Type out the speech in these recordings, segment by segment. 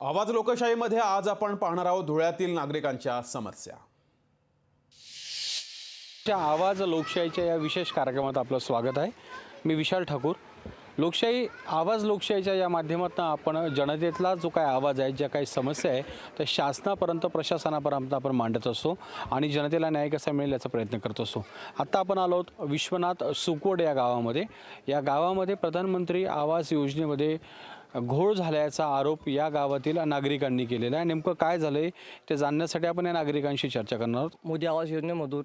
आवाज लोकशाहीमध्ये आज आपण पाहणार आहोत धुळ्यातील नागरिकांच्या समस्या। आवाज लोकशाहीच्या या विशेष कार्यक्रमात आपलं स्वागत आहे। मी विशाल ठाकूर। लोकशाही आवाज लोकशाहीच्या या माध्यमातून आपण जनतेतला जो काय आवाज आहे, ज्या काही समस्या आहे त्या शासनापर्यंत प्रशासनापर्यंत आपण मांडत असतो आणि जनतेला न्याय कसा मिळेल याचा प्रयत्न करत असतो। आता आपण आलो विश्वनाथ सुकवड या गावामध्ये। या गावामध्ये प्रधानमंत्री आवास योजनेमध्ये घोळ झाल्याचा आरोप या गावातील नागरिकांनी केलेला आहे। नेमकं काय झालंय ते जाणण्यासाठी आपण या नागरिकांशी चर्चा करणार आहोत। मोदी आवास योजनेमधून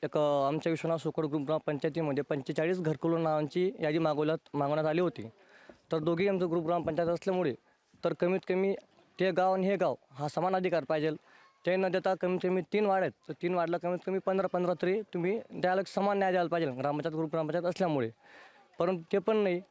एक आमच्या विश्वनाथ सुकड ग्रुप पंचायतीमध्ये 45 घरकुल नावांची यादी मागवण्यात आली होती। तर दोघी आमचं ग्रुप ग्रामपंचायत असल्यामुळे तर कमीत कमी ते गाव आणि हे गाव हा समान अधिकार पाहिजे। ते न देता कमीत कमी 3 वार्ड आहेत, तर 3 वार्डला कमीत कमी 15-15 तरी तुम्ही द्यायला समान न्याय द्यायला पाहिजे ग्रामपंचायत ग्रुप ग्रामपंचायत असल्यामुळे। परंतु ते पण नाही।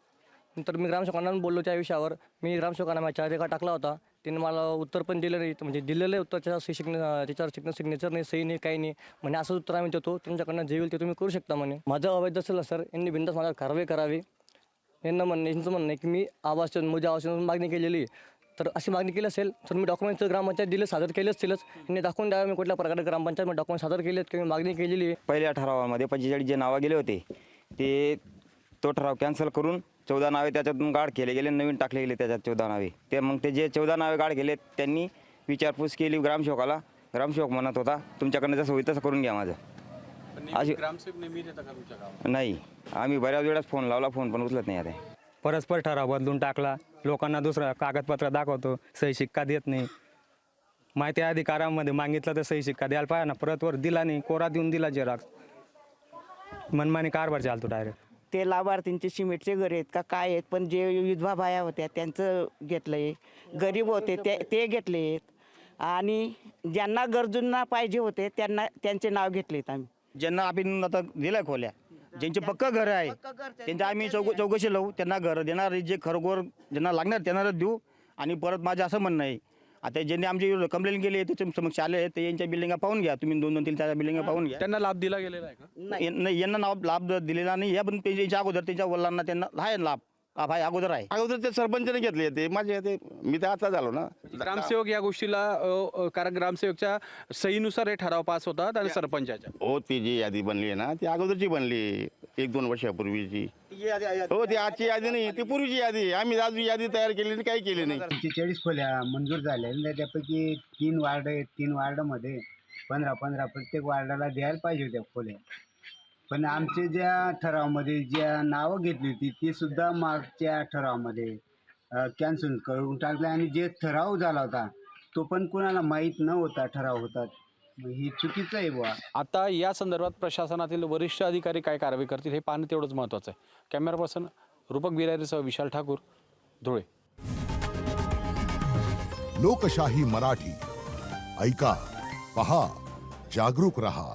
नंतर मी ग्रामसेवकांना बोललो त्या विषयावर। मी ग्रामसेवकांना माझ्या रेखा टाकला होता, त्यांनी मला उत्तर पण दिलं नाही। म्हणजे दिलेलं आहे उत्तर त्याच्यावर सिग्नेचर नाही, सही नाही, काही नाही। म्हणजे असंच उत्तर आम्ही देतो, तुमच्याकडनं जे होईल ते तुम्ही करू शकता म्हणे। माझं अवैध असेल ना सर, यांनी बिनधास्त माझ्यावर कारवाई करावी। यांचं म्हणणं आहे की मी मोदी आवास मागणी केलेली, तर अशी मागणी केली असेल तर मी डॉक्युमेंट ग्रामपंचायत दिले सादर केले असतीलच। यांनी दाखवून द्यावे मी कुठल्या प्रकारे ग्रामपंचायत डॉक्युमेंट सादर केलेत की मी मागणी केलेली आहे। पहिल्या ठरावामध्ये 45 जे नावं गेले होते ते तो ठराव कॅन्सल करून 14 नावे त्याच्यातून गाढ केले गेले, नवीन टाकले गेले त्याच्यात 14 नावे। ते मग ते जे 14 नावे गाढ गेले त्यांनी विचारपूस केली ग्रामसेवकाला। ग्रामसेवक म्हणत होता तुमच्याकडनं जसं होईल तसं करून घ्या माझं। अशी ग्रामसेवक नेहमी देतात का तुमच्या गावात? नाही, आम्ही बऱ्याच वेळाच फोन लावला, फोन पण उचलत नाही आता। परस्पर ठराव बदलून टाकला, लोकांना दुसरं कागदपत्र दाखवतो, सही शिक्का देत नाही। माहिती अधिकारामध्ये मागितलं तर सही शिक्का द्यायला पाहिजे ना, परत वर दिला नाही, कोरा देऊन दिला जेराक्स। मनमानी कारभार चालतो डायरेक्ट। ते लाभार्थींचे सिमेंटचे घर आहेत का काय आहेत, पण जे विधवा बाया होत्या त्यांचं घेतलं आहे, गरीब होते ते घेतले आहेत आणि ज्यांना गरजूंना पाहिजे होते त्यांचे नाव घेतलेत आम्ही। ज्यांना आपण आता दिलं खोल्या, ज्यांचे पक्क घर आहे त्यांच्या आम्ही चौकशी लावू, त्यांना घर देणार, जे खरोखर ज्यांना लागणार त्यांना देऊ। आणि परत माझं असं म्हणणं आहे, आता ज्यांनी आमची कंप्लेंट केली त्याच्या समक्ष आले ते यांच्या बिल्डिंगा पाहून घ्या, तुम्ही 2-2, 3-4 बिल्डिंगा पाहून घ्या। त्यांना लाभ दिला गेलेला आहे का? नाही, यांना लाभ दिलेला नाही। या पण त्यांच्या अगोदर त्यांच्या वडिलांना त्यांना आहे लाभ आहे, अगोदर आहे। अगोदर ते सरपंचाने घेतले ते माझे ते मी तर आता झालो ना। ग्रामसेवक या गोष्टीला कारण ग्रामसेवकच्या सहीनुसार हे ठराव पास होतात आणि सरपंचाच्या हो, ती जी यादी बनली आहे ना ती अगोदरची बनली 1-2 वर्षापूर्वीची। हो, ती आजची यादी नाही, ती पूर्वीची यादी आहे। आम्ही अजून यादी तयार केली नाही, काही केली नाही। 45 खोल्या मंजूर झाल्या, त्यापैकी 3 वार्ड आहेत। 3 वार्डामध्ये 15-15 प्रत्येक वार्डाला द्यायला पाहिजे होत्या खोल्या। पण आमचे ज्या ठरावामध्ये ज्या नावं घेतली होती ती सुद्धा मागच्या ठरावामध्ये कॅन्सल करून टाकले आणि जे ठराव झाला होता तो पण कुणाला माहीत न होता ठराव होता। ही चुकीचं आहे बुवा। आता या संदर्भात प्रशासनातील वरिष्ठ अधिकारी काय कारवाई करतील हे पाहणं तेवढंच महत्त्वाचं आहे। कॅमेरा पर्सन रूपक बिरारीसह विशाल ठाकूर, धुळे। लोकशाही मराठी ऐका, पहा, जागरूक रहा।